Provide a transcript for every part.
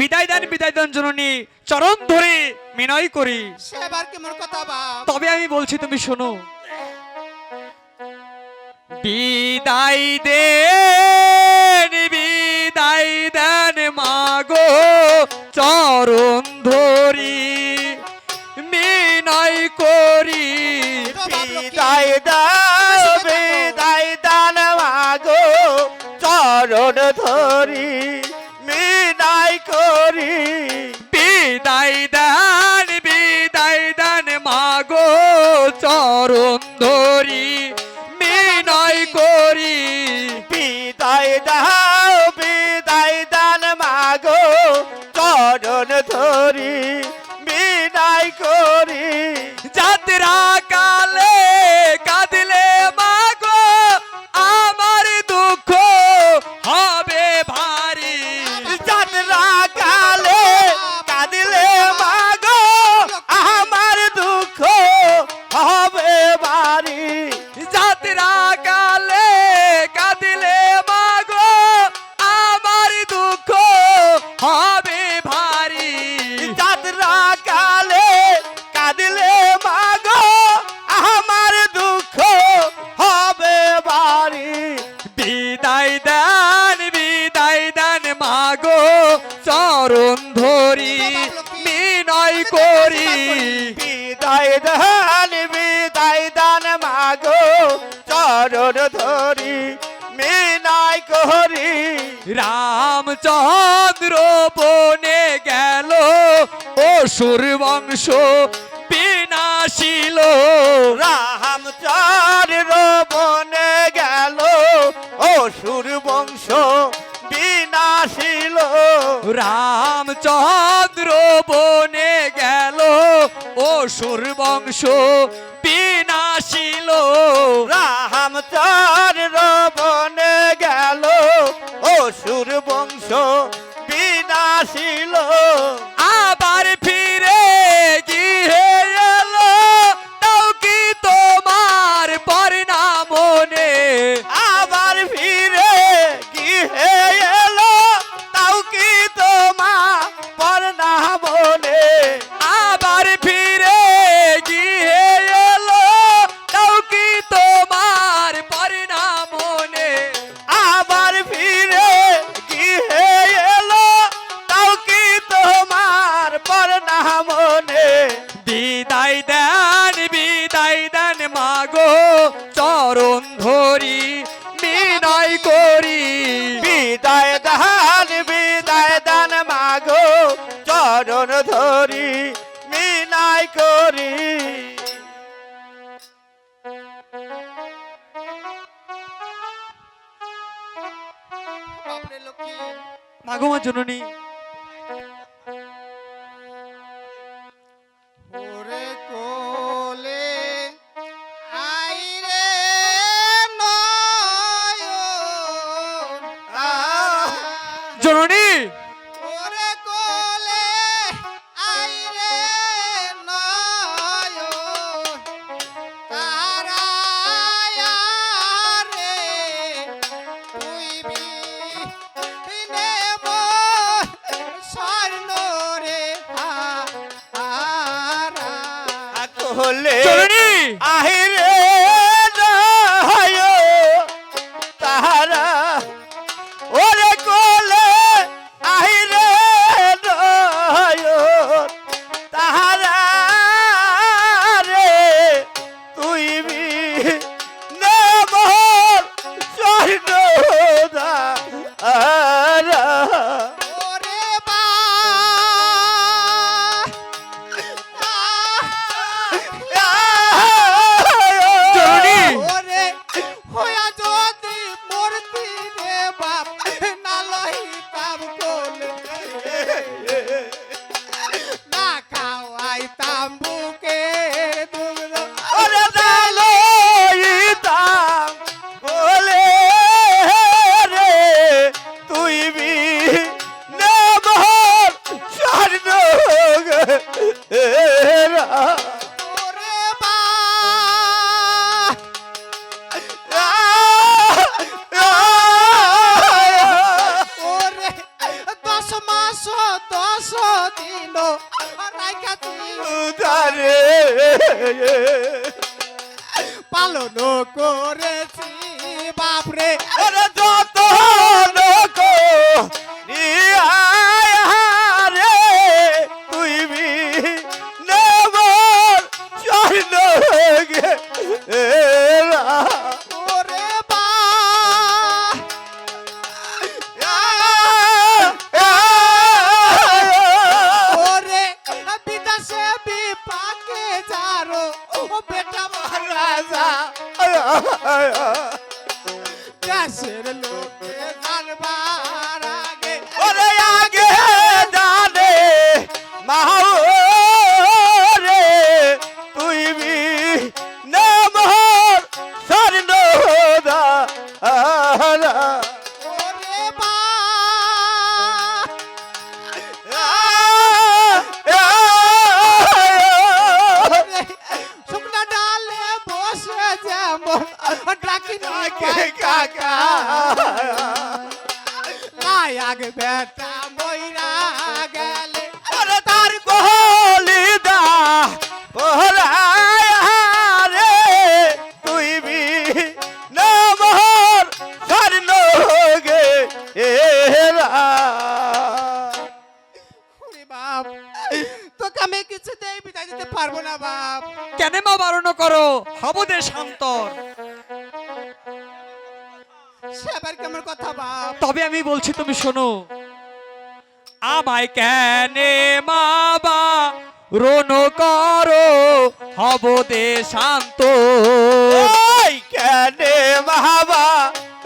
বিদায় দেন জননী, চরণ ধরে বিনয় করি। সেবার কি মোর কথা বাপ? তবে আমি বলছি তুমি শোনো। বিদায় দেন মাগো চরণ ধরি বিনয় করি। বিদায় দান মাগো চরণ ধরি বিদায় করি। বিদায় দেন মাগো চরণ ধরি বিনয় করি। বিদায় দান মাগো চরণ ধরি বিদায় করি। যাত্রা কালে কাঁদলে মাগো আমার দুঃখ হবে ভারী। যাত্রা কালে কাঁদিলে মাগো আমার দুঃখ হবে ভারী। যাত্রা কালে কাঁদলে মাগো আমার দুঃখ হবে ভারী। যাত্রা কালে কাঁদিলে মাগো আমার দুঃখ হবে ভারী। বিদায় দেন মাগো চরণ ধরি বিনয় করি। বিদায় দান মাগো চরণ ধরি বিনয় করি। রামচন্দ্র বনে গেল অসুর বংশ বিনাশিল। রামচন্দ্র বনে গেল অসুর বংশ বিনাশিল। রামচন্দ্র বনে গেল অসুর বংশ বিনাশিল। রামচন্দ্র বনে গেল অসুর বংশ বিনাশিল। আবার ফিরে গিয়ে এলো তাও কি তোমার পরিণামনে। আবার ফিরে গিয়ে এলো তাও কি তোমার পরনামনে। আবার ফিরে গিয়ে এলো তাও কি তোমার পরিণামনে। আবার ফিরে গিয়ে এলো তাও কি তোমার পরনামনে। বিদায় দেন মাগো চরণ ধরি বিনয় করি। বিদায় দান মাগো চরণ ধরি বিনয় করি। বাপরে লক্ষ্মী, মাগো মা জননী, ওরে কোলে আইরে নয়ন। জননী ওরে কোলে আইরে নয়ন। তারায়া রে তুই বিনে মোর স্বর্ণ রে হারা। কোলে জননী আহিরে নয় তাহারা ওরে কোলে আহিরে নয় তাহারা রে তুই বি মোর স্বর্ণ দারা। ওরে বা দশ দিন রাইখাছি উদারে পালন করেছি বাপরে ওরে যত লোক রে তুই বি নেবর স্বর্ণ গেরা ওরে বা ওরে বিদেশে বিপাকে যারো ও বেটা রাজা দেশের লোকে জানবার আগে ওরে আগে জানে মাও রে তুই বি নেবর স্বর্ণ ওরে বা ওরে শুকনা ডালে বসে যেমন ডাকি না কাকা লায়াক বেটা মইরা গেলে ওরে তার কোহলিদা পহরায় রে তুই বি নমহর স্বর্ণ গে এরা ওরে বাপ তোকে আমি কিছুতেই বিদায় দিতে পারবো না বাপ কেন মা বারণ করো হব দে শান্তর। সেবার কেমন কথা বাপ তবে আমি বলছি তুমি শোনো, আমায় কেনে মা বারণ করো হব দে শান্ত। ওই কেনে মাহাবা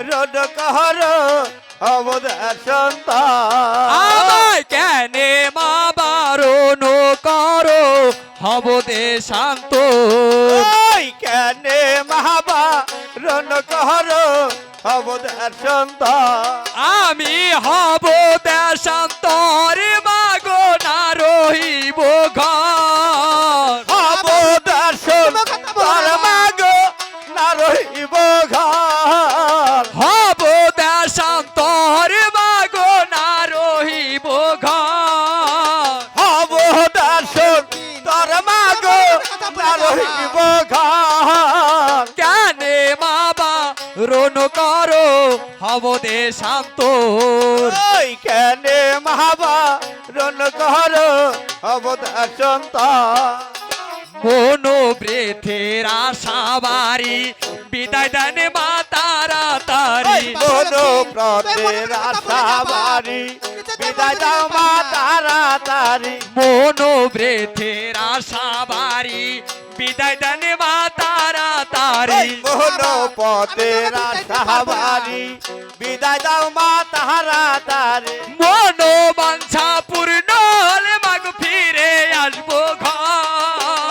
রোদ কহর অবদার সন্তান আমায় কেনে মা বারণ করো হব দে শান্ত। ওই কেনে মাহাবা রন কহর অবদার সন্তান আমি হব দেশান্তর মাগো না রহিব ঘর। অবদার সন্তান মাগো না রহিব ঘর হব দেশান্তর মাগো না রহিব ঘর। অবদার সন্তান মাগো না রহিব ঘর কেনে মা বারণ করো হব দেশান্তর। ওই কেনে মাহাবা রন কহর অবদার সন্তান মনো বৃথের আশাবারি বিদায় দেন মা তাড়াতাড়ি। মনো প্রতের আশাবারি বিদায় দাও মা তাড়াতাড়ি মনো বৃথের আশাবারি বিদায় দেন মা তাড়াতাড়ি। মোহন পতের আশাবারি বিদায় দাও মা তাড়াতাড়ি মনো বাঞ্ছা পূর্ণ হলে মাগ ফিরে আসবো ঘর।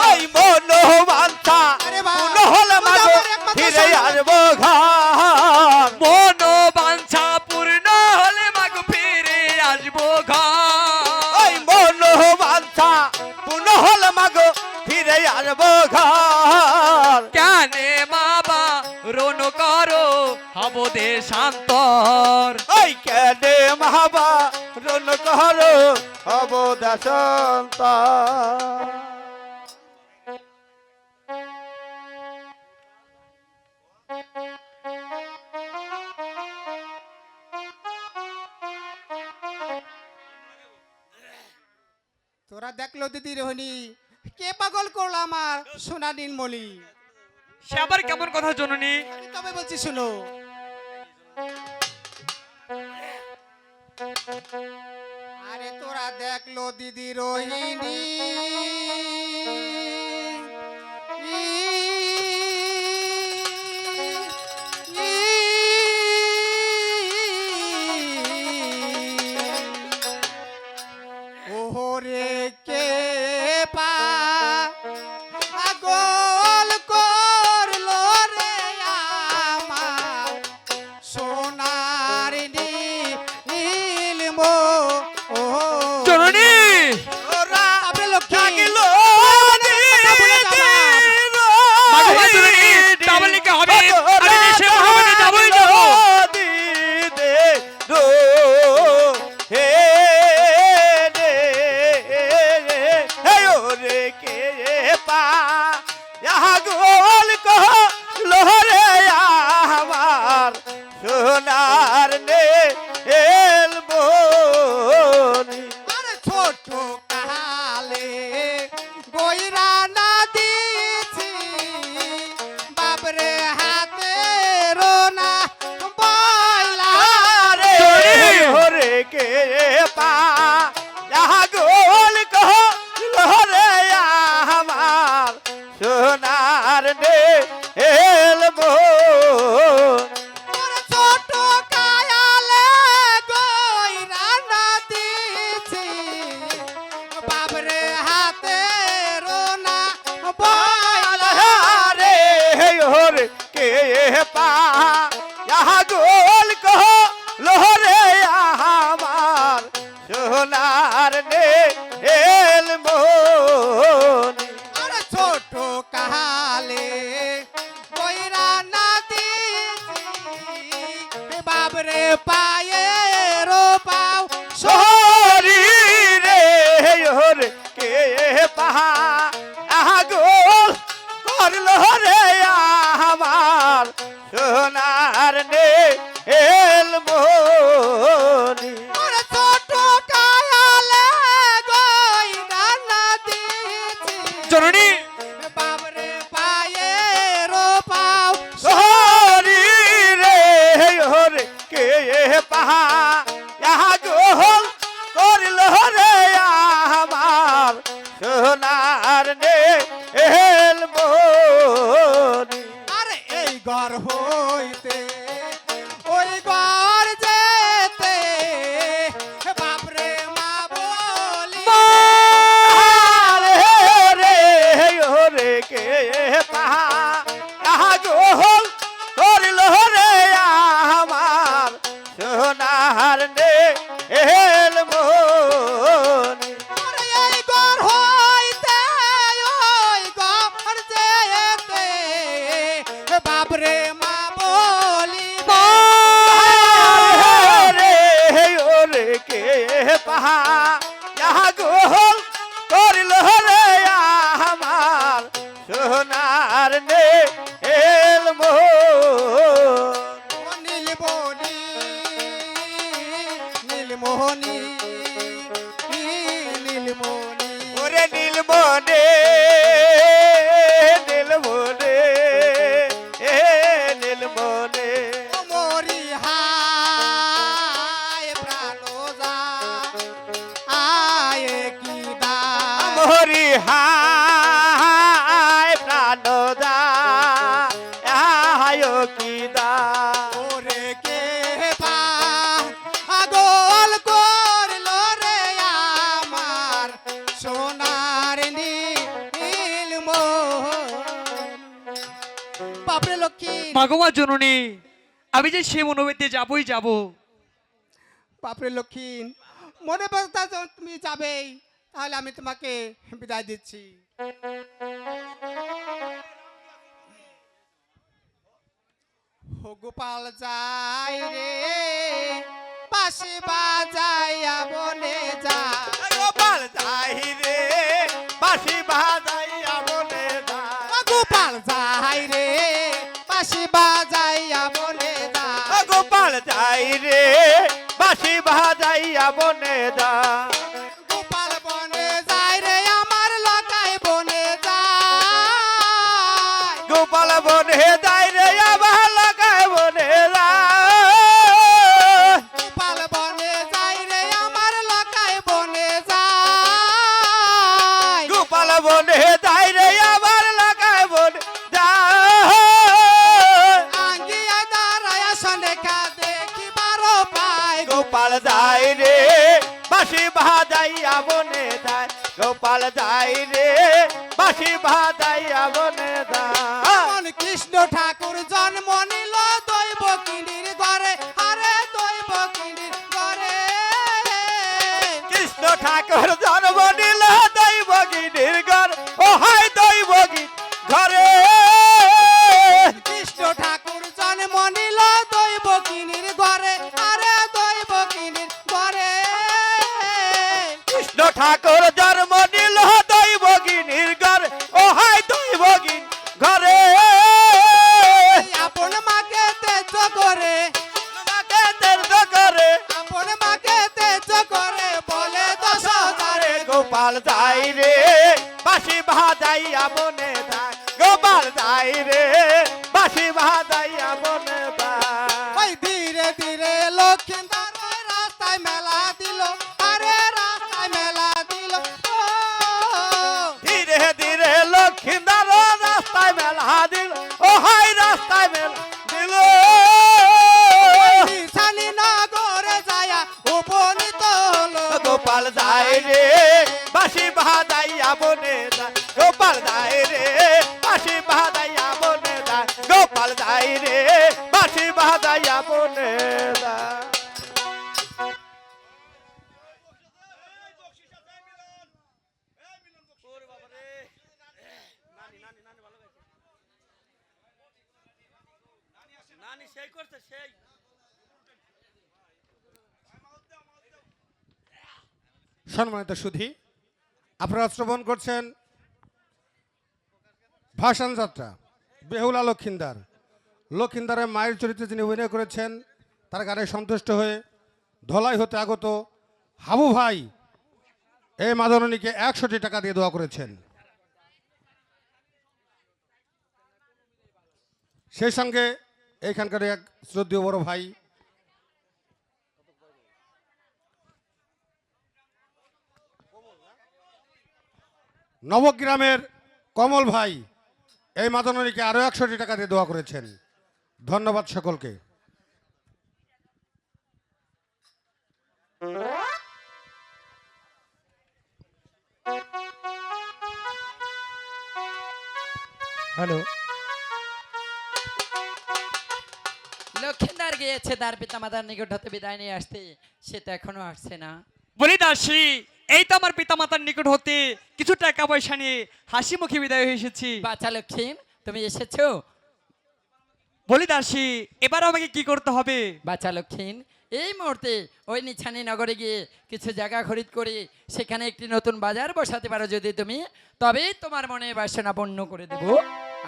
ওই মনো বাঞ্ছা আরে বাবা, পূর্ণ হলে মাগো আমার এক কথা ফিরে শোনো। আসবো ঘর মনো বাঞ্ছা পূর্ণ হলে মাগ ফিরে আসবো ঘর। ওই মনো বাঞ্ছা পূর্ণ হলে মাগো ফিরে আসবো ঘর কেনে মা বারণ করো হব দেশান্তর। ওই কেনে মাহাবা রন কহর অবদাসন্ত তোরা দেখলো দিদি রোহিণী কে পাগল করলো আমার সোনা নীলমণি সে আবার কেমন কথা জননী? আমি তবে বলছি শুনো আরে তোরা দেখলো দিদি রোহিণী ওহরে কে পাগল করলো রে আমার সোনার নীলম ও জননী ওরা আপনি লক্ষ্মী থাকিল মাগো হে জননী তাবলিকে হবে আমি নিশে ভগবানে যাবই যাব। দিদে রো হে গোল কহ লোহরে আমার সোনার নে এলবনি আরে ছোট কালে গইরা না দিছি বাবরে হাতে রোনা বয়লা রে হরে কে পা যাহা গোল কহ লোহরে আমার সোনার নে এলবনি ওরে ছোট কায়ালে গইরা না দিছি বাবরে হাতে রোনা বয়লা রে হরে কে পা যাহা গোল কহ লোহরে আমার সোনার নে এলবনি আরে ছোট কালে কইরা না দিছি বাবরে পায়ে রো পাও শরীরে হরে কে পাহা আহা গোল করলো রে আমার সোনার নে এলবনি আরে ছোট কালে কইরা না দিছি জননী বাবরে পায়ে রো পাও শরীরে হরে কে পাহা আহা গোল করলো রে আমার সোনার নে এলবনি আরে এই ঘর হইতে ওই ঘর যেতে বাপরে মা বলি রে হরে কে পাহা আহা গোল করলো রে আমার সোনার নে এলবনি আরে এই ঘর হইতে ওই ঘর যেতে বাপরে মা বলি রে ওরে কে পাহা যাহা গোল করলো রে আমার সোনার নে এলবনি নীলমণি নীলমোহনী নীলমণি ওরে নীলমনে নীলমনে এ নীলমনে মরি হায় প্রাণ যা আয় কি দা মোহরি হায় প্রাণ দা আয় কি দা ওরে কে পা আগল করলো রে আমার সোনার নীল বাপরে লক্ষ্মী মাগমা জননী আমি যে সে মনোবেদে যাবই যাব বাপরে লক্ষ্মী মনে বসতা তুমি যাবেই তাহলে আমি তোমাকে বিদায় দিচ্ছি ও গোপাল যাই রে পাশে বাজাইয়া বনে যা গোপাল যাই রে বাঁশি বাজাইয়া বনে দা ও গোপাল যাই রে পাশে বাজাইয়া বনে যা গোপাল যাই রে বাঁশি বাজাইয়া বনে দা গোপাল বনে যাই রে আমার লগাই বনে যায় গোপাল বনে যাই রে আবার লাগায় বনে দা গোপাল বনে যাই রে আমার লগাই বনে যায় গোপাল বনে যাই রে আবার লাগায় বনে দা আঙ্গিয়া দাঁড়ায়া সনেকা দেখি বারো পাই গোপাল যাই রে বাঁশি বাজাইয়া বনে যায় গোপাল যাই রে বাঁশি বাজাইয়া বনে দা মন কৃষ্ণ ঠাকুর জন্ম নিল দৈব কিনির ঘরে আরে দৈব কিনির ঘরে কৃষ্ণ ঠাকুর জন্ম নিল দৈব গিনির ঘর ও হাই দৈব গিন ঘরে কৃষ্ণ ঠাকুর জন্ম নিল দৈব কিনির ঘরে আরে দৈব কিনির ঘরে কৃষ্ণ ঠাকুর জন্ম নিল দৈব গিনির ঘর ও হাই দৈব গিন ঘরে আপন মাকে তেজ করে মাকে তেজ করে আপন মাকে তেজ করে বলে 10,000 গোপাল যাই রে বাঁশি বাজাইয়া বনে যায় গোপাল যাই রে বাঁশি বাজাইয়া বনে যায় ওই ধীরে ধীরে লক্ষিন্দর ওই রাস্তায় মেলা দিল আরে রাস্তায় মেলা দিল ও ধীরে ধীরে লক্ষিন্দর রাস্তায় মেলা দিল ও হাই রাস্তায় মেলা দিল নিশানি নগরে যায় উপনীত হলো গোপাল যাই রে বাঁশি বাজাইয়া বনে যায় গোপাল যাই রে বাঁশি বাজাইয়া বনে যায় গোপাল যাই রে বাঁশি বাজাইয়া বনে যায় সম্মানিত সুধী, আপনারা শ্রবণ করছেন ভাষণ যাত্রা বেহুলা লক্ষিন্দার। লক্ষিন্দারের মায়ের চরিত্রে যিনি অভিনয় করেছেন তার গানে সন্তুষ্ট হয়ে ধলাই হতে আগত হাবু ভাই এই মাদনীকে 100টি টাকা দিয়ে দোয়া করেছেন। সেই সঙ্গে এইখানকার এক শ্রদ্ধেয় বড় ভাই নবগ্রামের কমল ভাই এই মাদনীকে আরো 100টি টাকা দিয়ে দোয়া করেছেন। ধন্যবাদ সকলকে। হ্যালো লক্ষিন্দার গিয়েছে তার পিতামাতার নিকট হতে বিদায় নিয়ে আসতে, সে তো এখনো আসছে না। বলি দাসী, এই তো আমার পিতামাতার নিকট হতে কিছু টাকা পয়সা নিয়ে হাসি মুখে বিদায় হয়ে এসেছি। বাচ্চা লক্ষিণ, তুমি এসেছো? বলি দাসী, এবার আমাকে কি করতে হবে? বাচ্চা লক্ষিণ, এই মুহূর্তে ওই নিছানি নগরে গিয়ে কিছু জায়গা খরিদ করে সেখানে একটি নতুন বাজার বসাতে পারো যদি তুমি, তবেই তোমার মনে বাসনা পূর্ণ করে দেব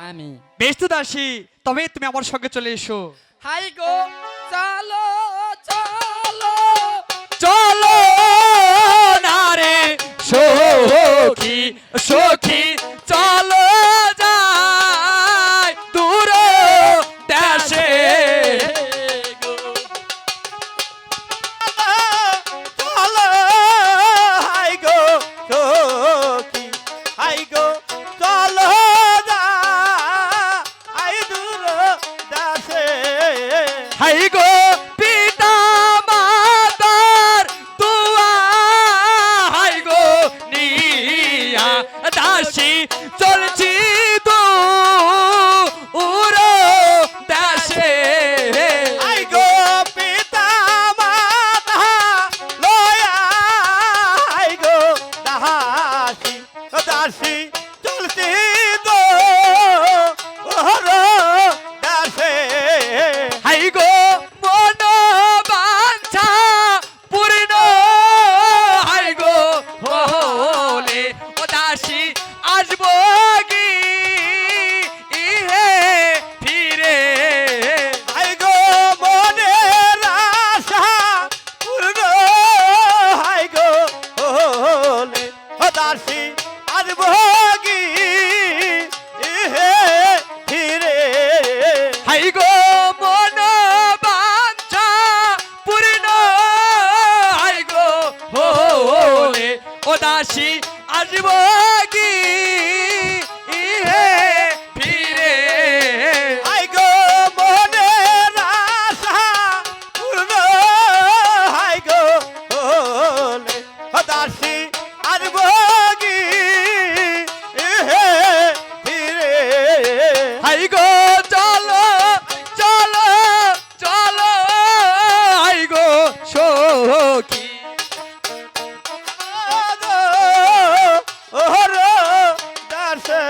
আমি। বেশ তো দাসী, তবে তুমি আমার সঙ্গে চলে এসো। হাই গো চলো চলো চলো না রে সখী সখী, চলো যাই দূর দেশে। চলো হাই গো সখী হাই গো চলো যাই দূর দেশে। হাই গো পিতা মাতার দুয়া, হাই গো নিয়া দাসী চলছি দূর দেশে। হাই গো পিতা মাতা লয়া হাই গো দাসী দাসী চলছি দূর দেশে। হাই গো মন বাঞ্ছা পূর্ণ, হাই গো হলে ও দাসী আসবো কি ইহে ফিরে। হাই গো মনের আশা পূর্ণ হাই গো হলে দাসী আর ভোগী হে ফিরে। হাই গো মন বাঞ্ছা পূর্ণ, হাই গো হলে ও দাসী আসবো কি ইহে ফিরে। হাই গো মনের আশা পূর্ণ হাই গো হলে দাসী আর ভোগী হে ফিরে। হাই গো চলো চলো চলো, হাই গো সখী। ওহর দাসে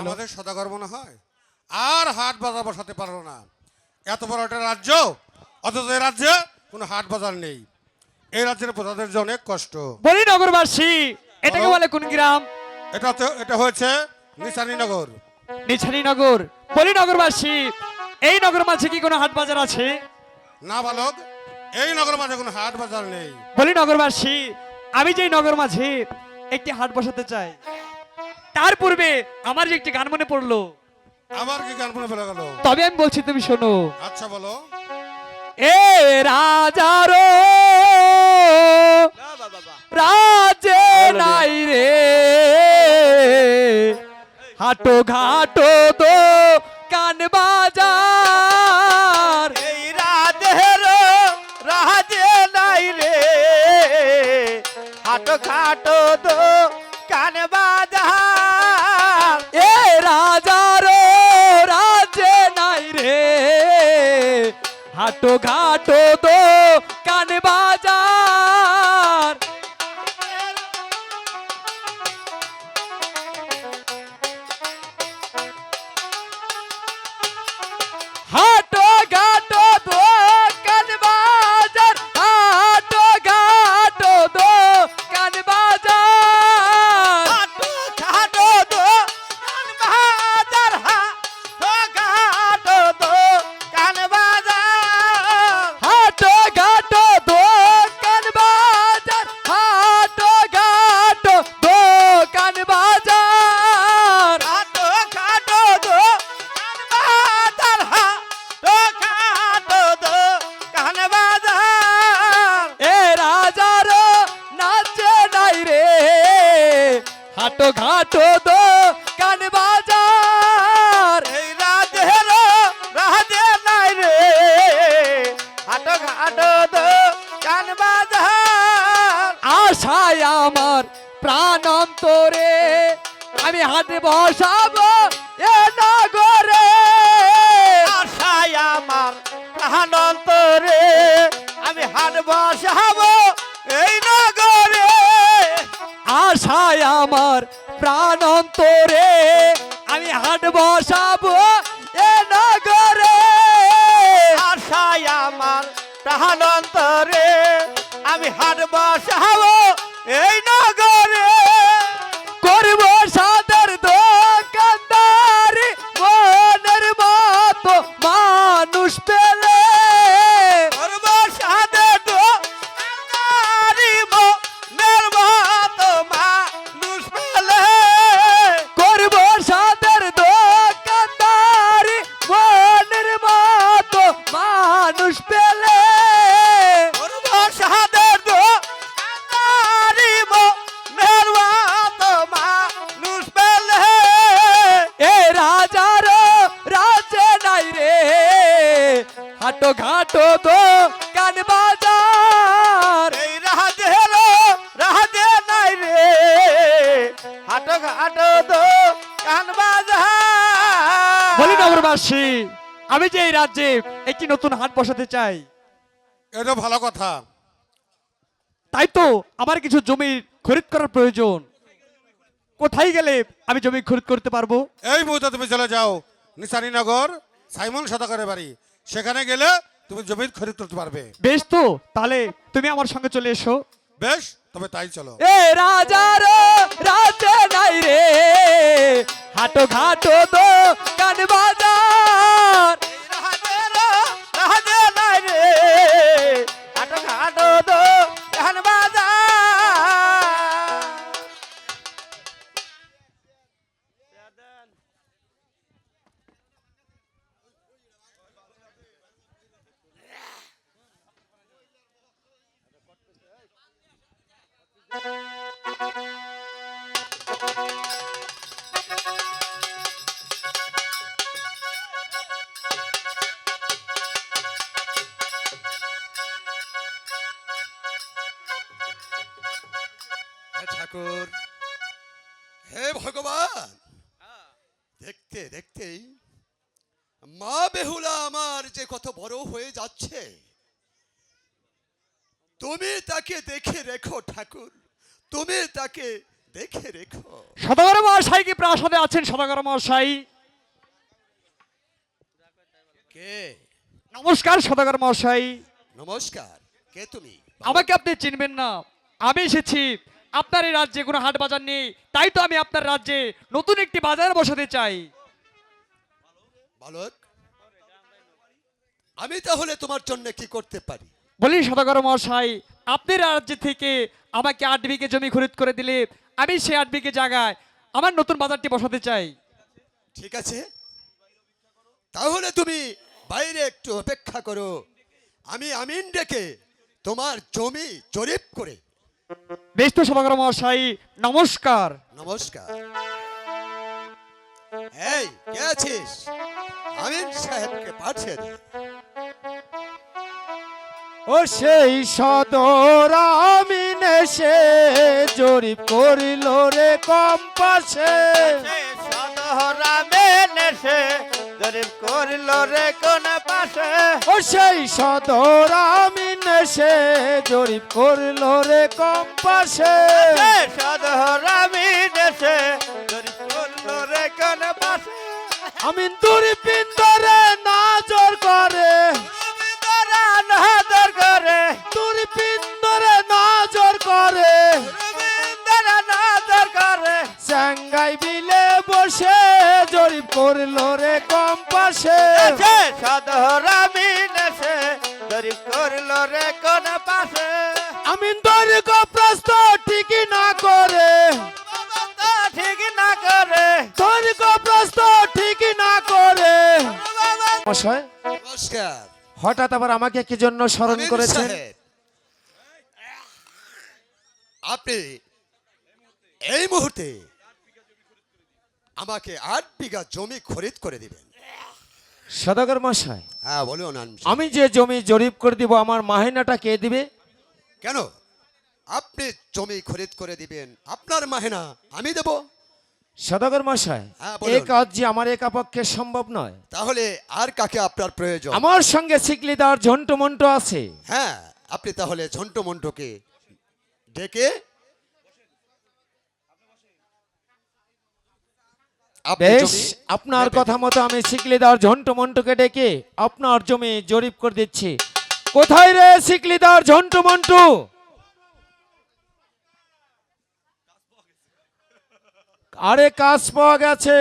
আমাদের সদাগর মনে হয় আর হাট বাজার বসাতে পারলো না। এত বড় একটা রাজ্য, অথচ এই রাজ্যে কোনো হাট বাজার নেই। এই রাজ্যের প্রজাদের যে অনেক কষ্ট। বলি নগরবাসী, এটাকে বলো। বলে কোন গ্রাম? এটা হয়েছে নিশানীনগর। নিছানি নগর। বলি নগরবাসী, এই নগর মাঝে কি কোনো হাট বাজার আছে? না বালক, এই নগর মাঝে কোনো হাট বাজার নেই। বলি নগরবাসী, আমি যে এই নগর মাঝে একটি হাট বসাতে চাই, তার পূর্বে আমার যে একটি গান মনে পড়লো, আমার কি গান মনে পড়ে গেল? তবে আমি বলছি তুমি শোনো। আচ্ছা বলো। এ রাজারো রাজে নাই রে, হাটো ঘাটো দো কান বাজার। এই রাজের রাজে নাই রে, হাটো খাটো দো কান বাজার। এ রাজারো রাজে নাই রে, হাটো ঘাটো দো কান বাজার। হাটো ঘাটো দো কান বাজার, হাটো ঘাটো দো কান বাজার। হাটো খাটো দো কান বাজার, হাটো খাটো দো কান বাজার। হাটো ঘাটো দো কান বাজার, হাটো ঘাটো দো কান বাজার। হাটো খাটো দো কান বাজার, হাটো খাটো দো কান বাজার। এ রাজার নাচে নাই রে, হাটো ঘাটো দো কান বাজার। এই রাজের রাজে নাই রে, হাটো ঘাটো দো কান বাজার। আশায় আমার প্রাণ অন্তরে, আমি হাতে বসাবো এ নগরে। আশায় আমার প্রাণ অন্তরে, আমি হাট বসাবো এই নগরে। আশায় আমার প্রাণ অন্তরে, আমি হাট বসাবো এ নগরে। আশায় আমার প্রাণ অন্তরে, আমি হাট বসাবো এই নগরে। করবো সাদের দোকানদারি, মনের মতো মানুষ পেলে। করব সাদে দোকানদারি, মনের মতো মানুষ পেলে। করবো সাদের দোকানদারি, মনের মতো মানুষ পেলে। করব সাদে দোকানদারি, মনের মতো মানুষ পেলে। এ রাজার রাজে নাই রে, হাটো ঘাটো দো কান বাজার। এই রাজের রাজে নাই রে, হাটো ঘাটো দো কান বাজার। বলি নগরবাসী, আমি যে এই রাজ্যে একটি নতুন হাট বসাতে চাই, এটা ভালো কথা। তাই তো আমার কিছু জমি খরিদ করার প্রয়োজন। কোথায় গেলে আমি জমি খরিদ করতে পারবো? এই মুহূর্তে তুমি চলে যাও নিশানীনগর সাইমন সদাগরের বাড়ি। সেখানে গেলে তুমি জমি খরিদ করতে পারবে। বেশ, তো তাহলে তুমি আমার সঙ্গে চলে এসো। বেশ, তবে তাই চলো। এ রাজার রাজে নাই রে, হাটো ঘাটো দো কান বাজার। রাজের রাজে নাই রে, হাটো ঘাটো দো কান বাজার। ঠাকুর, হে ভগবান, দেখতে দেখতেই মা বেহুলা আমার যে কত বড় হয়ে যাচ্ছে, তুমি তাকে দেখে রেখো ঠাকুর, তুমি তাকে দেখে রেখো। সদাগর মহাশয় কি প্রাসাদে আছেন? সদাগর মহাশয়, কে? নমস্কার সদাগর মহাশয়। নমস্কার। কে তুমি? আমাকে আপনি চিনবেন না। আমি এসেছি, আপনার এই রাজ্যে কোনো হাট বাজার নেই, তাই তো আমি আপনার রাজ্যে নতুন একটি বাজার বসাতে চাই। বালক, আমি তাহলে তোমার জন্য কি করতে পারি? বলি সদাগর মহাশয়, আপনার রাজ্য থেকে আমাকে 8 বিঘে জমি খরিদ করে দিলে আমি সেই 8 বিঘে জায়গায় আমার নতুন বাজারটি বসাতে চাই। ঠিক আছে, তাহলে তুমি বাইরে একটু অপেক্ষা করো। আমি আমিন ডেকে তোমার জমি জরিপ করে। বেশ তো সদাগর মহাশয়, নমস্কার। নমস্কার। এই, কে আছিস? আমিন সাহেবকে পাঠিয়ে দে। ও সেই সদর আমিন এসে জরিপ করিল রে কম্পাসে। ও সেই সদর আমিন এসে জরিপ করিল রে কম্পাসে। আমিন দুরি পিন্দরে নাজর করে, দুরি পিন্দরে নাজর করে, চাঙ্গাই বিলে বসে জরিপ করিল রে কম্পাসে। আমিন দৈর্ঘ্য প্রস্থ ঠিক না করে, দৈর্ঘ্য প্রস্থ ঠিক না করে। মশাই, নমস্কার। হঠাৎ আবার আমাকে কি জন্য স্মরণ আমিন করেছেন? সাহেব, আপনি এই মুহূর্তে আমাকে 8 বিঘা জমি খরিদ করে দিবেন। সদাগর মশাই, হ্যাঁ বলুন। আমি যে জমি জরিপ করে দিব আমার মাহিনাটা কে দিবে? কেন? আপনি জমি খরিদ করে দিবেন, আপনার মাহেনা আমি দেব। সদাগর মশাই, হ্যাঁ, বলুন। এই কাজ যে আমার একা পক্ষে সম্ভব নয়। তাহলে আর কাকে আপনার প্রয়োজন? আমার সঙ্গে সিকলিদার ঝন্টু মন্টু আছে। হ্যাঁ, আপনি তাহলে ঝন্টু মন্টুকে ডেকে আপনি বেশ, জমি আপনার নেবেন। কথা মতো আমি সিকলিদার ঝন্টু মন্টুকে ডেকে আপনার জমি জরিপ করে দিচ্ছি। কোথায় রে সিকলিদার ঝন্টু মন্টু? আরে কাজ পাওয়া গেছে,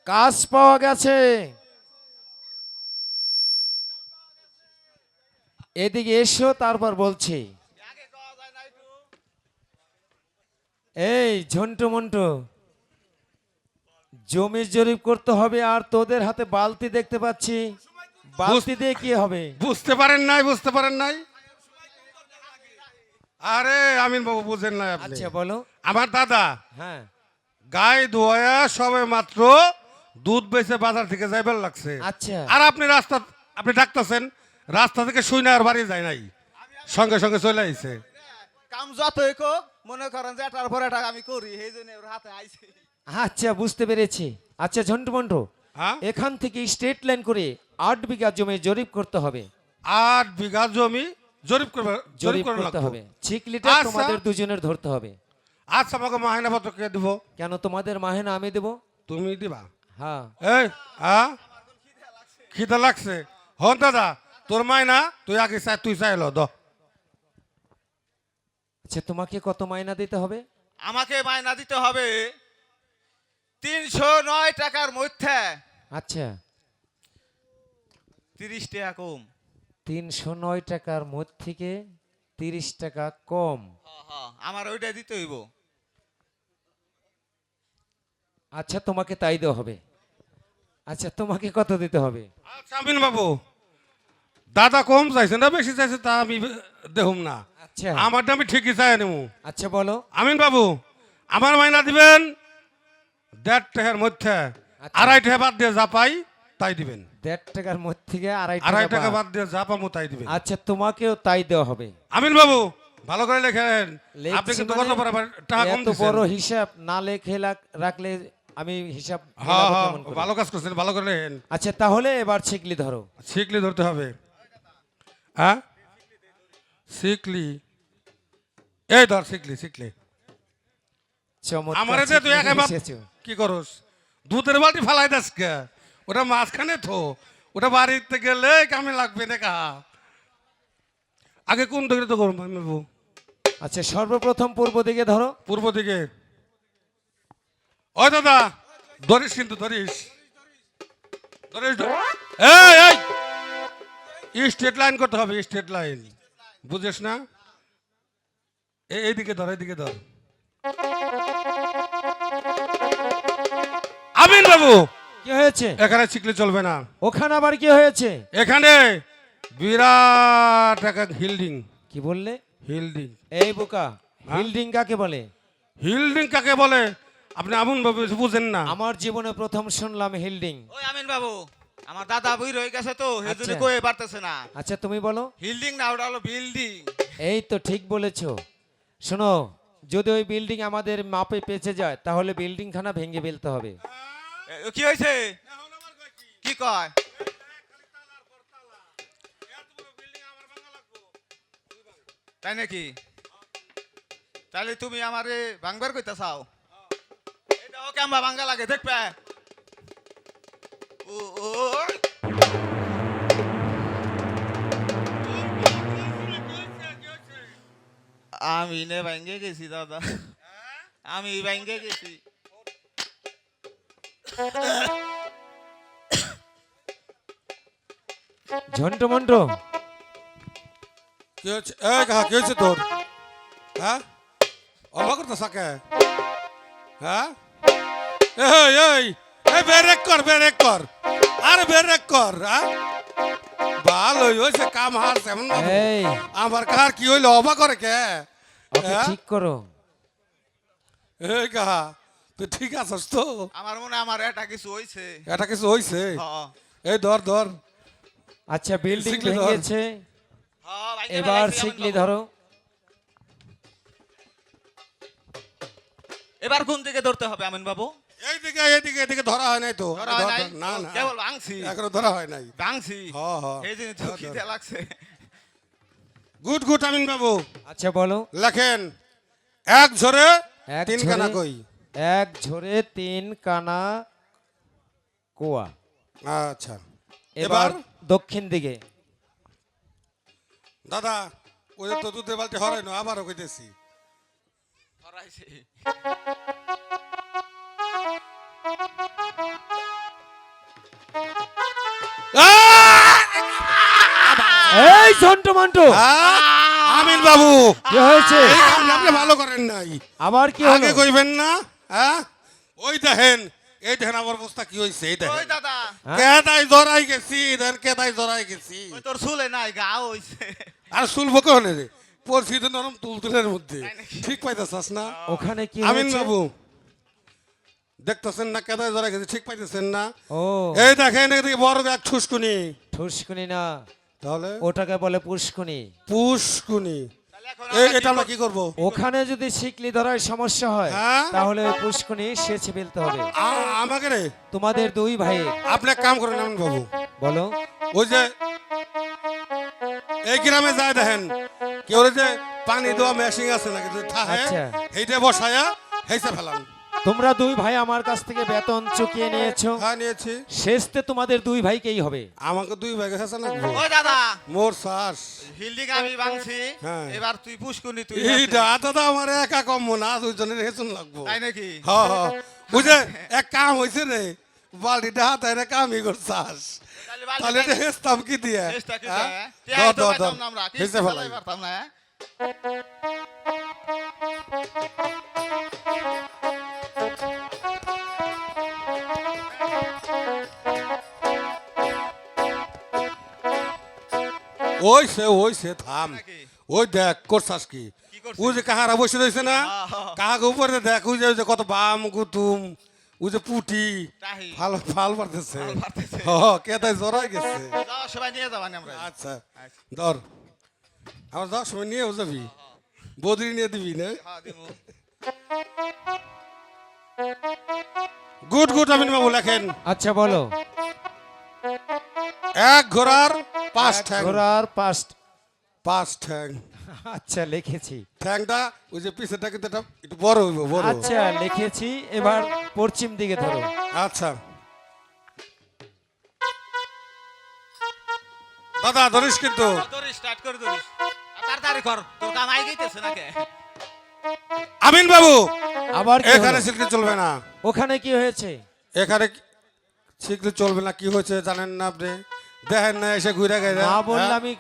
কাজ পাওয়া গেছে। এদিকে এসো, তারপর বলছি। এই ঝন্টু মন্টু, জমি জরিপ করতে হবে, আর তোদের হাতে বালতি দেখতে পাচ্ছি। বালতি দিয়ে কি হবে? বুঝতে পারেন নাই, বুঝতে পারেন নাই? আরে আমিন বাবু, বুঝেন নাই আপনি? আচ্ছা বলো। আমার দাদা হ্যাঁ, গায়ে ধোয়া সবে মাত্র দুধ বেচে বাজার থেকে যাইবার লাগছে। আচ্ছা। আর আপনি ডাকতেছেন, রাস্তা থেকে শুই না আর বাড়ি যায় নাই, সঙ্গে সঙ্গে চলে আইছে। কাম যতই কো মনে করেন যে এটার পর এটা আমি করি, সেই জন্য ওর হাতে আইছে। আচ্ছা বুঝতে পেরেছি। আচ্ছা ঝন্টু মন্টু, হ্যাঁ, এখান থেকে স্ট্রেট লাইন করে 8 বিঘা জমি জরিপ করতে হবে। 8 বিঘা জমি জরিপ করবে, জরিপ করে করতে লাগবে। হবে। চিকলিটা আচ্ছা। তোমাদের দুজনের ধরতে হবে। আচ্ছা, আমাকে মাহিনা পত্র কে দিব? কেন, তোমাদের মাহেনা আমি দেব। তুমি দিবা? হ্যাঁ। এই খিদা লাগছে। হন দাদা, তোর মাইনা তুই আগে তুই চাইলো দ। আচ্ছা, তোমাকে কত মাইনা দিতে হবে? আমাকে মাইনা দিতে হবে 309 টাকার মধ্যে আচ্ছা, 30 টাকা কম। 309 টাকার মধ্যে থেকে 30 টাকা কম। আমার ওইটা দিতে হইব। আচ্ছা, তোমাকে তাই দেওয়া হবে। আচ্ছা, তোমাকে কত দিতে হবে? আচ্ছা আমিন বাবু, দাদা কম চাইছে না বেশি চাইছে তা আমি দেখুম না। আচ্ছা। আমারটা আমি ঠিকই চাই নেবো। আচ্ছা বলো। আমিন বাবু, আমার মাইনা দিবেন 1.5 টাকার মধ্যে। আচ্ছা। 2.5 টাকা বাদ দিয়ে যা পাই তাই দিবেন। 1.5 টাকার মধ্যে থেকে 2.5 2.5 টাকা টাকা বাদ। বাদ দিয়ে যা পাবো তাই দিবেন। আচ্ছা, তোমাকেও তাই দেওয়া হবে। আমিন বাবু, ভালো করে লেখেন। লেখছি আপনি কিন্তু মানে কত বড় টাকা কম এত দিচ্ছেন। বড় হিসাব না লেখে রাখলে আমি হিসাব হ্যাঁ মেলাবো হ্যাঁ, কেমন করে? ভালো কাজ করছেন, ভালো করে লেখেন। আচ্ছা, তাহলে এবার ছিকলি ধরো। শিখলি ধরতে হবে। হ্যাঁ, শিখলি, এই ধর শিখলি। চমৎকার আমারে যে তুই চিকনি একা বাপ- এসেছো। কি করস দুধের বালতি ফালাই দাস কে ওটা মাঝখানে থো ওটা বাড়িতে গেলে কামে লাগবে না কা আগে কোন দিকে তো করবো আমি বলবো? আচ্ছা সর্বপ্রথম পূর্ব দিকে ধরো। পূর্ব দিকে ও দাদা ধরিস কিন্তু ধরিস ধরিস এই এই স্ট্রেট লাইন করতে হবে স্ট্রেট লাইন বুঝিস না এইদিকে ধর এইদিকে ধর আমিন বাবু কি হয়েছে? এখানে শিখলে চলবে না ওখানে আবার কি হয়েছে? এখানে বিরাট একটা হিল্ডিং কি বললে? হিল্ডিং এই বোকা, হিল্ডিং কাকে বলে? হিল্ডিং কাকে বলে আপনি আমন বাবু বুঝেন না আমার জীবনে প্রথম শুনলাম হিল্ডিং। ওই আমিন বাবু আমার দাদা বই রয়ে গেছে তো হেজুরি আচ্ছা। কয়ে পারতেছে না আচ্ছা তুমি বলো। হিল্ডিং না ওটা হলো বিল্ডিং এই তো ঠিক বলেছো। শোনো, যদি ওই বিল্ডিং আমাদের মাপে পেঁচে যায় তাহলে বিল্ডিং খানা ভেঙে ফেলতে হবে। কি হয়েছে কি কয় তাই নাকি তাহলে তুমি আমারে ভাঙবার কইতা চাও এটা ওকে আমরা ভাঙ্গা লাগে দেখবে ও ও আমি নে ভাঙ্গে গেছি দাদা আমি ভাঙ্গে গেছি ঝন্টু মন্টু, কি হচ্ছে এই কাহা কি হচ্ছে তোর হ্যাঁ অবাক করতে সাকে হ্যাঁ এই এই এই ব্রেক কর আরে ব্রেক কর হ্যাঁ ভালো হইছে কাম হার সেমন এই আমার কার কি হইলো অবাক করে কে ওকে হ্যাঁ? ঠিক করো। এই কাহা তুই ঠিক আছিস তো আমার মনে হয় আমার এটা কিছু হইছে এটা কিছু হইছে হ্যাঁ এই ধর আচ্ছা বিল্ডিং শিকলি ধর। ভেঙেছে, হ্যাঁ ভাঙ্গা এবার ফেলাইছি আমি শিকলি বাবু। ধরো। এবার কোন দিকে ধরতে হবে আমিন বাবু এইদিকে ধরা হয় নাই তো ধরা হয় নাই? না না কেবল ভাঙছি এখনো ধরা হয় নাই ভাঙছি হ্যাঁ, হ্যাঁ। এই জন্য তো খিদে লাগছে গুড আমিন বাবু আচ্ছা বলো। লেখেন এক ঝরে এক তিন ঝরে- কানা কই এক ঝরে তিন কানা কুয়া। আচ্ছা এবার এবার দক্ষিণ দিকে। দাদা ওই যে তো দুধের বালতি হরাই না আবারও কইতেছি ধরাইছি এই ঝন্টু মন্টু, আমিন বাবু কি হয়েছে? এই কামটা আপনি ভালো করেন নাই আবার কি হলো? আগে কইবেন না হ্যাঁ ওই দেখেন এই দেখেন আমার অবস্থা কি হইছে এই ওই দেখেন দাদা কেদাই জড়াই গেছি দেন কেদাই জড়াই গেছি ওই তোর চুলে নাই গা হইছে আর শুলবো কনে রে পরিস্থিতি নরম তুলতুলের মধ্যে তাই নাকি? ঠিক পাইতেছাস না ওখানে কি আমিন হয়েছে? বাবু দেখতেছেন না কেদাই জড়াই গেছি ঠিক পাইতেছেন না ও এই দেখেন এদিকে বড় এক ঠুসকুনি ঠুসকুনি না, তাহলে ওটাকে বলে পুষ্কুনি। পুষ্কুনি তাহলে এখন এটা আমরা কি করব ওখানে যদি শিকলি ধরার সমস্যা হয় হ্যাঁ? তাহলে ওই পুষ্কুনি সেচে ফেলতে হবে। আমাকে রে তোমাদের দুই ভাই আপনি এক কাম করেন আমিন বাবু বলো। ওই যে এই গ্রামে যায় দেখেন কেউ যে পানি দেওয়া মেশিন আছে নাকি যদি থাকে আচ্ছা। এইটা বসায়া হেসে ফেলান তোমরা দুই ভাই আমার কাছ থেকে বেতন চুকিয়ে নিয়েছো, হ্যাঁ নিয়েছি শেষতে তোমাদের দুই ভাইকেই হবে। আমাকে দুই ভাই গেছে না ওই দাদা মোর শ্বাস হিল্ডিং আমি ভাঙছি হ্যাঁ। এবার তুই পুষ্কুনি তুই এই আছিস। দাদা আমার একা কম না দুইজনের হেসুন লাগবো তাই নাকি হ্যাঁ হ্যাঁ বুঝে এক কাম হয়েছে রে বালতিটা হাতে রে কামই করছাস তাহলে বালতি তাহলে এটা হেসতাম কি দিয়ে চেষ্টা কি হ্যাঁ? দেয়? ধর, টিয়াই তো ধর, পাইতাম ধর। না আমরা, হেসে কিস্তি ফেলাই। চালাই পারতাম না, হ্যাঁ? ওই সে থাম নাকি? ওই দেখ করছাস কি কি করছিস? ওই যে কাহারা বসে রয়েছে না হ্যাঁ। কাহাকে উপরে দেখ ওই যে কত বাম গুতুম ওই যে পুটি তাহি। ফাল পারতেছে ফাল পারতেছে। কেদাই জড়াই গেছে যাও, সবাই নিয়ে যাবানি আমরা আচ্ছা ধর আমার যাওয়ার সময় নিয়েও যাবি বদরি নিয়ে দিবি না হ্যাঁ, দিমু। গুড আমিন বাবু লেখেন আচ্ছা বলো। এক ঘোড়ার পাঁচ ঠ্যাং ঘোড়ার পাঁচ ঠ্যাং আচ্ছা লিখেছি। ঠ্যাংটা ওই যে পিছেরটা কিন্তু এটা একটু বড় হইব, বড়। আচ্ছা লিখেছি, এবার পশ্চিম দিকে ধরো। আচ্ছা দাদা ধরিস কিন্তু। ধরিস, স্টার্ট করে ধরিস। তাড়াতাড়ি কর, তোর কাম আই গেছে নাকি? আমিন বাবু, আবার কি এখানে হলো? শিখলে চলবে না, ওখানে কি হয়েছে? এখানে শিখলে চলবে না। কি হয়েছে জানেন না আপনি? দেখেন না এসে ঘুরে গেছে। না বললে আমি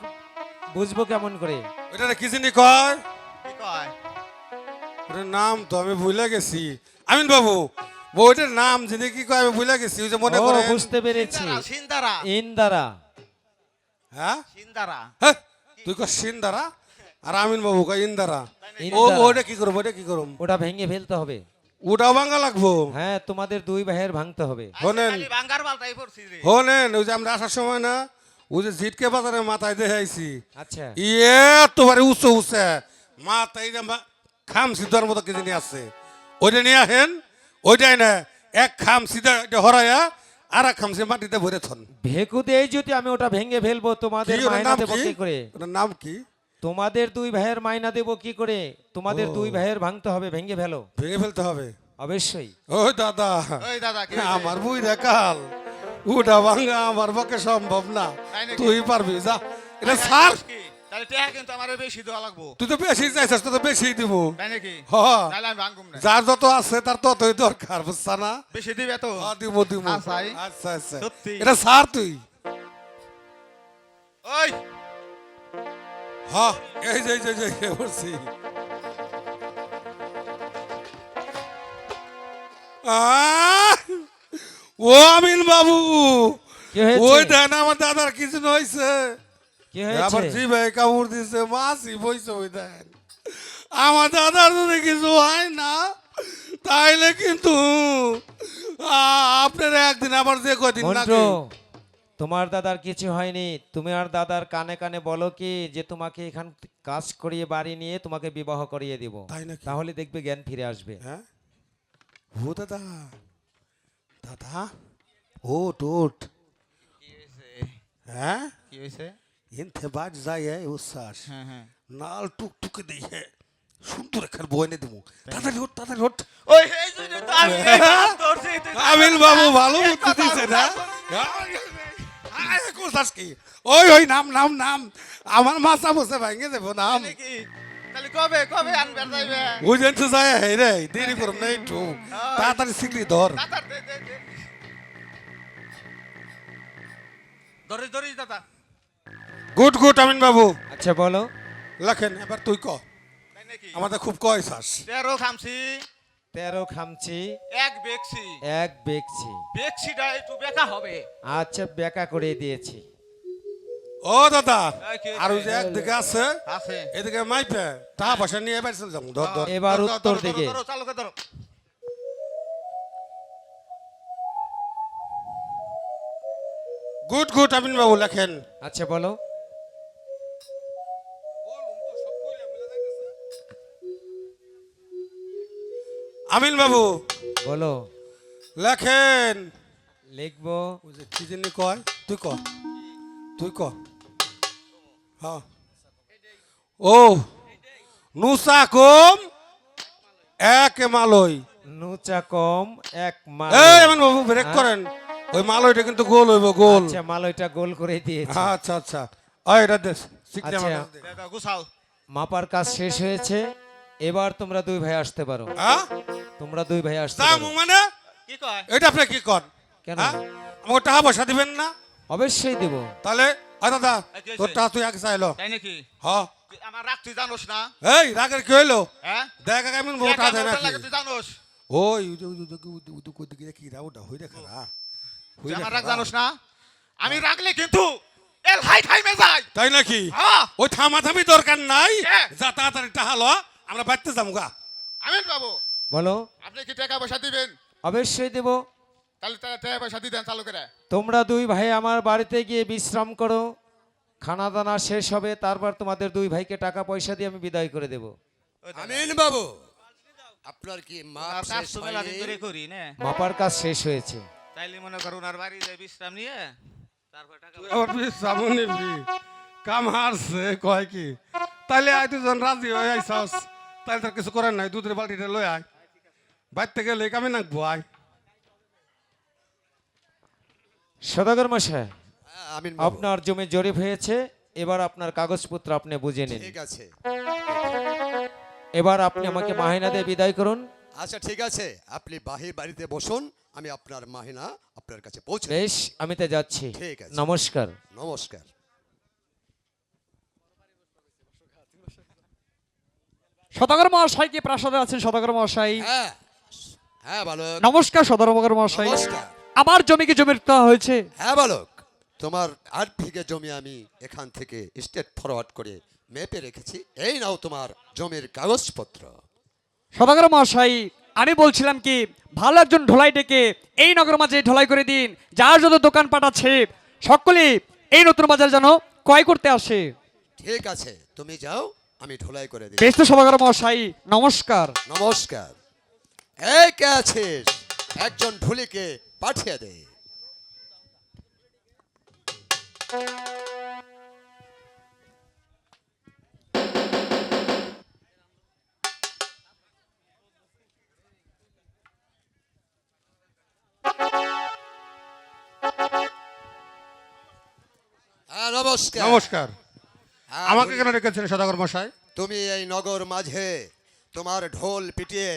বুঝবো কেমন করে? এটা কি জিনিস কয়? কি কয়? ওটার নাম তো আমি ভুলে গেছি। আমিন বাবু, বইটার নাম যিনি কি কয় আমি ভুলে গেছি। ওই যে মনে ও করে বুঝতে পেরেছি, সিন্দারা, ইন্দারা। হ্যাঁ সিন্দারা। হ্যাঁ, তুই কয় সিন্দারা আর আমিন বাবু কয় ইন্দারা। ও ইন্দারা। ওটা কি করবো, ওটা কি করুম? ওটা ভেঙে ফেলতে হবে। ওটাও ভাঙা লাগবো। হ্যাঁ, তোমাদের দুই ভাইয়ের ভাঙতে হবে। শোনেন খালি বাঙ্গার বালটাই পড়ছিস রে। শোনেন, ওই যে আমরা আসার সময় না ওই যে জিটকে বাজারে মাথায় দেখে আইছি, আচ্ছা ইয়ে তোমার উঁচু উঁচে মাথায় যে খাম সিদ্ধার মতো কি জানি আছে, ওইটা নিয়ে আহেন। ওইটাই না এক খাম সিদ্ধা হরাইয়া আর এক খামসি মাটিতে ভরে থন। ভেকু দিয়ে যদি আমি ওটা ভেঙে ফেলবো, তোমাদের কি ওটার মাইনা নাম দেবো কি? কি করে? ওটার নাম কি? তোমাদের দুই ভাইয়ের মাইনা দেবো কি করে? তোমাদের দুই ভাইয়ের ভাঙতে হবে, ভেঙে ফেলো। ভেঙে ফেলতে হবে। অবশ্যই। ওই দাদা, ওই দাদা কি হয়েছে? আমার বুই দেখাল ওটা ভাঙা আমার পক্ষে সম্ভব না, তাই নাকি? তুই পারবি যা। এটা স্যার, কি? তাহলে টাকা কিন্তু আমারে বেশি দেওয়া লাগবো। তুই তো বেশি চাইছিস, তো বেশি দিব। তাই নাকি? হ, তাহলে আমি ভাঙুম না। যার যত আছে তার ততই দরকার, বুঝছা না? বেশি দিবে তো? দিব দিব। হ্যাঁ, চাই। আচ্ছা আচ্ছা, সত্যি? এটা স্যার তুই। ওই হ্যাঁ, এই যে এই যে এই যে বলছি। আহ! ও আমিন বাবু, কি হয়েছে? ওই দেন আমার দাদার কিছু হয়েছে। কি আবার হয়েছে? জি ভাই কামড় দিছে, মাছি বইছে। ওই দেন আমার দাদার যদি কিছু হয় না তাইলে কিন্তু আপনার একদিন আবার যে কদিন মন্টু, লাগে। তোমার দাদার কিছু হয়নি। তুমি আর দাদার কানে কানে বলো কি যে তোমাকে এখান কাজ করিয়ে বাড়ি নিয়ে তোমাকে বিবাহ করিয়ে দিব, তাই নাকি? তাহলে দেখবে জ্ঞান ফিরে আসবে। হ্যাঁ ও দাদা, দাদা ওট ওট। হ্যাঁ কি হয়েছে? ইনতে বাজ যায় উচ্ছ্বাস হ্যাঁ হ্যাঁ। নাল টুকটুকে দিয়ে সুন্দর একটা বই এনে দেবো। তাড়াতাড়ি ওঠ, তাড়াতাড়ি ওঠ। ওই এই জন্য তো আমি এই কাজ করছি, তুই আমিন বাবু ভালো বুদ্ধি দিছে না? আরে কোথাস কি? ওই ওই নাম নাম নাম আমার মাথা বসে ভেঙে দেবো নাম। নাকি? তাহলে কবে কবে আনবে যাইবে? ওই জানতে যায় হে রে, দেরি করুন না একটু, তাড়াতাড়ি শিখলি ধর। দাদা দে দে দে। ধরিস ধরিস দাদা। গুড গুড আমিন বাবু, আচ্ছা বলো। লেখেন এবার তুই ক। তাই নাকি? আমাদের খুব কয়সাস। 13 খামছি, 13 খামছি, এক বেকছি। এক বেকছি। বেকছিটা একটু বেকা হবে। আচ্ছা বেকা করে দিয়েছি। ও দাদা, এই কি হয়েছে? আর ওই যে একদিকে আছে আছে। এদিকে মাইপে টাকা পয়সা নিয়ে এবার চলে যাবো। ধর ধর। এবার ধরো, উত্তর ধরো, দিকে। ধরো, চালু করে ধরো। গুড গুড আমিন বাবু লেখেন। আচ্ছা বলো। আমিন বাবু বলো। লেখেন। লিখবো। ওই যে কি জানি কয়, তুই ক, তুই ক। হ্যাঁ ও নুসা কম এক মালই। নুচা কম এক মাল। এই আমিন বাবু ব্রেক করেন, ওই মালইটা কিন্তু গোল হইব, গোল। আচ্ছা মালইটা গোল করে দিয়েছি। আচ্ছা আচ্ছা, ওই এটা দে, শিখলে আমার আচ্ছা। কাছে দে। দাদা গুছাও। মাপার কাজ শেষ হয়েছে, এবার তোমরা দুই ভাই আসতে পারো। হ্যাঁ তোমরা দুই ভাই আসতে দাম পারো। মানে কি কয়? এটা আপনি কি কর? কেন? হ্যাঁ আমাকে টাকা পয়সা দিবেন না? অবশ্যই দেব। তাহলে ওই দাদা এই কি হয়েছে? তোর টাকা তুই আগে চাইলো। তাই নাকি? হ্যাঁ তুই আমার রাগ তুই জানোস না? এই রাগের কি হইলো? হ্যাঁ? দেখ আমি বউ টাকা টাকা দেয় ওটার লাগে নাকি? তুই জানোস? ওই ওই কি রা ওটা হইরে খারা তুই আমার রাগ জানোস না? আমি রাগলে কিন্তু এল হাই খাই মে যাই। তাই নাকি? হ্যাঁ। ওই থামাথামি দরকার নাই, হ্যাঁ। যা তাড়াতাড়ি টাকা লো, আমরা বাড়তে যাবো গা। আমিন বাবু, বলো। আপনি কি টাকা পয়সা দিবেন? অবশ্যই দেব। তাহলে টাকা পয়সা দিতেন চালু করে। তোমরা দুই ভাই আমার বাড়িতে গিয়ে বিশ্রাম করো, খানা দানা শেষ হবে, তারপর তোমাদের দুই ভাইকে টাকা পয়সা দিয়ে আমি বিদায় করে দেব। ওই দাদা, আমিন বাবু, আপনার কি মাপ আর কাজ শেষ তো মেলা দিন হয়নি? ধরে করি না। মাপার কাজ শেষ হয়েছে। তাইলে মনে করো ওনার বাড়ি যায় বিশ্রাম নিয়ে তারপর টাকা আবার সামনে কাম হারছে কয় কি তাইলে আয় তুই যখন রাজি হয়ে আইসস তাইলে তার কিছু করার নাই, দুধের বালতিটা লই আয়, বাইর থেকে লই কামে নাকবো আয়। সদাগর মশাই, হ্যাঁ, আমিন বাবু। আপনার জমি জরিপ হয়েছে, এবার আপনার কাগজপত্র আপনি বুঝে নিন। ঠিক আছে, এবার আপনি আমাকে মাহিনা দিয়ে বিদায় করুন। আচ্ছা ঠিক আছে, আপনি বাড়িতে বসুন, আমি আপনার মাহিনা আপনার কাছে পৌঁছে দেব। বেশ, আমি তো যাচ্ছি। ঠিক আছে। নমস্কার। নমস্কার। সদাগর মহাশয় কি প্রাসাদে আছেন? সদাগর মহাশয় হ্যাঁ হ্যাঁ বালক, নমস্কার। সদাগর মহাশয়, নমস্কার। আমার জমি কি জমির দেওয়া হয়েছে? হ্যাঁ বালক, তোমার 8 বিঘে জমি আমি এখান থেকে স্টেট ফরওয়ার্ড করে মেপে রেখেছি। এই নাও তোমার জমির কাগজপত্র। সদাগর মহাশয়, আমি বলছিলাম কি, ভালো একজন ঢোলাই ডেকে এই নগর মাঝে ঢোলাই করে দিন। যার যত দোকানপাট আছে সকলেই এই নতুন বাজার যেন ক্রয় করতে আসে। ঠিক আছে, তুমি যাও, আমি ঢোলাই করে দিই। বেশ তো সদাগর মহাশয়, নমস্কার। নমস্কার। এই কে আছিস? একজন ঢুলিকে পাঠিয়ে দে। হ্যাঁ, নমস্কার। নমস্কার। হ্যাঁ, আমাকে ঢুলি, কেন রেখেছেন সদাগর মশাই? তুমি এই নগর মাঝে তোমার ঢোল পিটিয়ে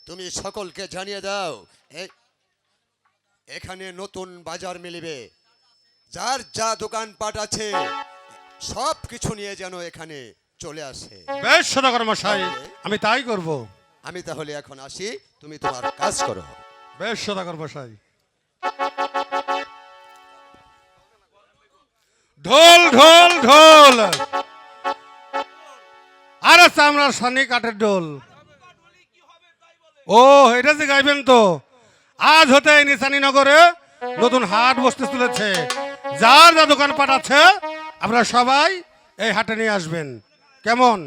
তুমি সকলকে জানিয়ে দাও এখানে নতুন বাজার মিলিবে। যার যা দোকানপাট আছে সব কিছু নিয়ে যেন এখানে চলে আসে। বেশ সদাগর মশাই, আমি তাই করব। আমি তাহলে এখন আসি, তুমি তোমার কাজ করো। বেশ সদাগর মশাই। ঢোল ঢোল ঢোল, আরে চামড়ার সানি কাঠের ঢোল। ও, এটা যে গাইবেন তো। আজ হতে এই নিশানী নগরে নতুন হাট বসতে চলেছে। যার যা দোকানপাট আছে আপনারা সবাই এই হাটে নিয়ে আসবেন, কেমন?